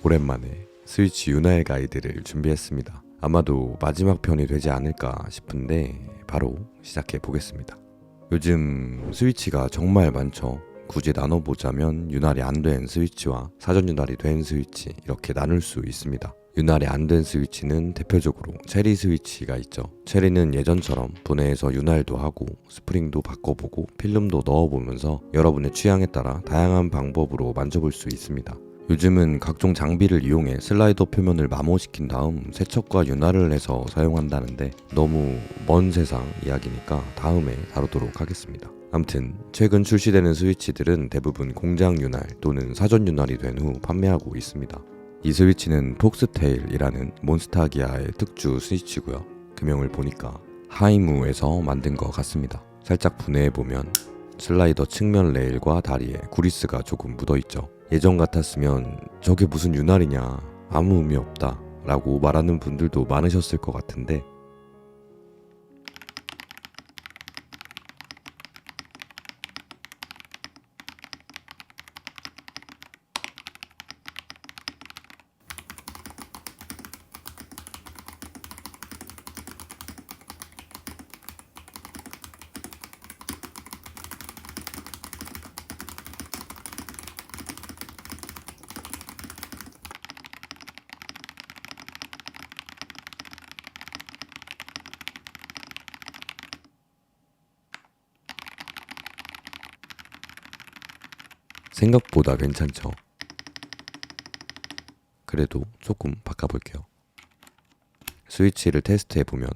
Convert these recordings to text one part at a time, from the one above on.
오랜만에 스위치 윤활 가이드를 준비했습니다. 아마도 마지막 편이 되지 않을까 싶은데 바로 시작해 보겠습니다. 요즘 스위치가 정말 많죠. 굳이 나눠보자면 윤활이 안 된 스위치와 사전 윤활이 된 스위치 이렇게 나눌 수 있습니다. 윤활이 안 된 스위치는 대표적으로 체리 스위치가 있죠. 체리는 예전처럼 분해해서 윤활도 하고 스프링도 바꿔보고 필름도 넣어보면서 여러분의 취향에 따라 다양한 방법으로 만져볼 수 있습니다. 요즘은 각종 장비를 이용해 슬라이더 표면을 마모시킨 다음 세척과 윤활을 해서 사용한다는데 너무 먼 세상 이야기니까 다음에 다루도록 하겠습니다. 아무튼 최근 출시되는 스위치들은 대부분 공장 윤활 또는 사전 윤활이 된 후 판매하고 있습니다. 이 스위치는 폭스테일이라는 몬스타기아의 특주 스위치고요. 금형을 보니까 하이무에서 만든 것 같습니다. 살짝 분해해보면 슬라이더 측면 레일과 다리에 구리스가 조금 묻어있죠. 예전 같았으면 저게 무슨 윤활이냐, 아무 의미 없다 라고 말하는 분들도 많으셨을 것 같은데 생각보다 괜찮죠. 그래도 조금 바꿔볼게요. 스위치를 테스트해보면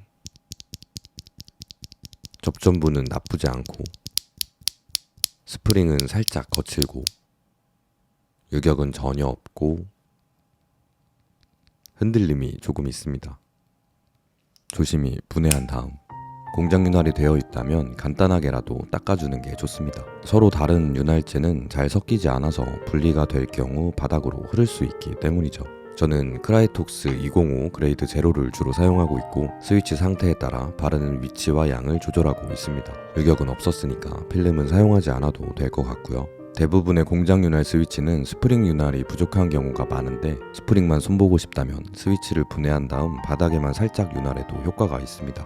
접전부는 나쁘지 않고 스프링은 살짝 거칠고 유격은 전혀 없고 흔들림이 조금 있습니다. 조심히 분해한 다음 공장 윤활이 되어 있다면 간단하게라도 닦아주는 게 좋습니다. 서로 다른 윤활제는 잘 섞이지 않아서 분리가 될 경우 바닥으로 흐를 수 있기 때문이죠. 저는 크라이톡스 205 그레이드 제로를 주로 사용하고 있고 스위치 상태에 따라 바르는 위치와 양을 조절하고 있습니다. 유격은 없었으니까 필름은 사용하지 않아도 될 것 같고요. 대부분의 공장 윤활 스위치는 스프링 윤활이 부족한 경우가 많은데 스프링만 손보고 싶다면 스위치를 분해한 다음 바닥에만 살짝 윤활해도 효과가 있습니다.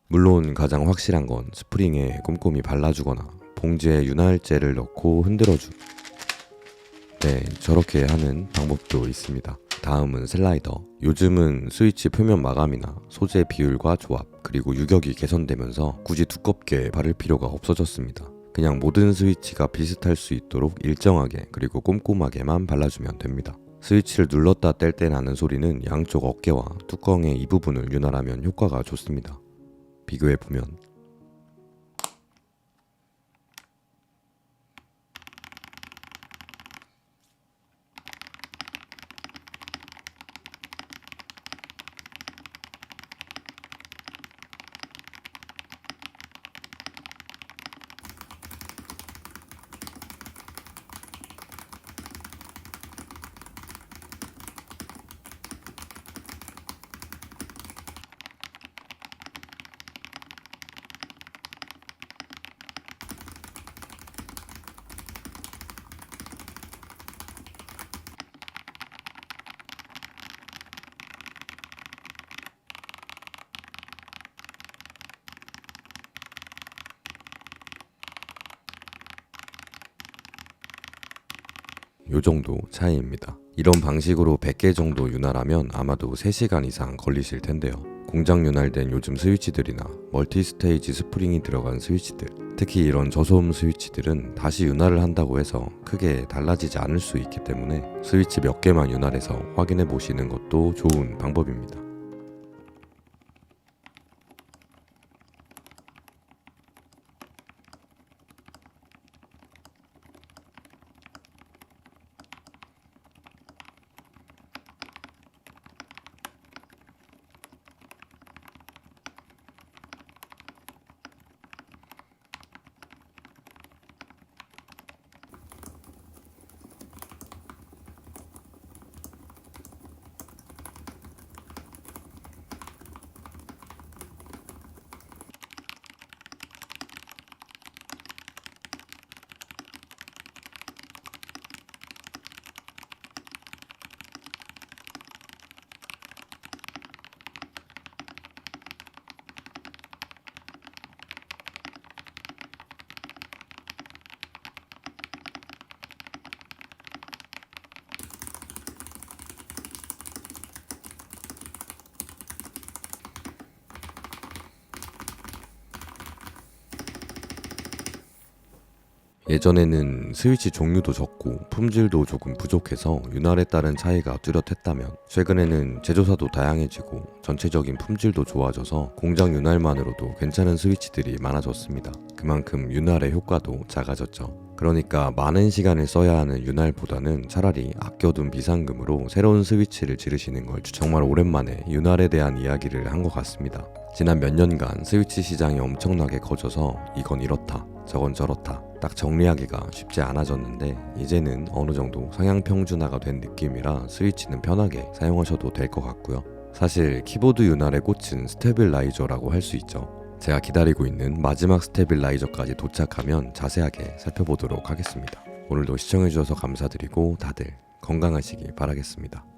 물론 가장 확실한 건 스프링에 꼼꼼히 발라주거나 봉지에 윤활제를 넣고 흔들어주. 네, 저렇게 하는 방법도 있습니다. 다음은 슬라이더. 요즘은 스위치 표면 마감이나 소재 비율과 조합, 그리고 유격이 개선되면서 굳이 두껍게 바를 필요가 없어졌습니다. 그냥 모든 스위치가 비슷할 수 있도록 일정하게 그리고 꼼꼼하게만 발라주면 됩니다. 스위치를 눌렀다 뗄 때 나는 소리는 양쪽 어깨와 뚜껑의 이 부분을 윤활하면 효과가 좋습니다. 비교해보면 요 정도 차이입니다. 이런 방식으로 100개 정도 윤활하면 아마도 3시간 이상 걸리실 텐데요. 공장 윤활된 요즘 스위치들이나 멀티 스테이지 스프링이 들어간 스위치들, 특히 이런 저소음 스위치들은 다시 윤활을 한다고 해서 크게 달라지지 않을 수 있기 때문에 스위치 몇 개만 윤활해서 확인해 보시는 것도 좋은 방법입니다. 예전에는 스위치 종류도 적고 품질도 조금 부족해서 윤활에 따른 차이가 뚜렷했다면 최근에는 제조사도 다양해지고 전체적인 품질도 좋아져서 공장 윤활만으로도 괜찮은 스위치들이 많아졌습니다. 그만큼 윤활의 효과도 작아졌죠. 그러니까 많은 시간을 써야 하는 윤활보다는 차라리 아껴둔 비상금으로 새로운 스위치를 지르시는 걸 정말 오랜만에 윤활에 대한 이야기를 한 것 같습니다. 지난 몇 년간 스위치 시장이 엄청나게 커져서 이건 이렇다 저건 저렇다 딱 정리하기가 쉽지 않아졌는데 이제는 어느 정도 성향 평준화가 된 느낌이라 스위치는 편하게 사용하셔도 될 것 같고요. 사실 키보드 윤활의 꽃은 스테빌라이저라고 할 수 있죠. 제가 기다리고 있는 마지막 스테빌라이저까지 도착하면 자세하게 살펴보도록 하겠습니다. 오늘도 시청해주셔서 감사드리고 다들 건강하시기 바라겠습니다.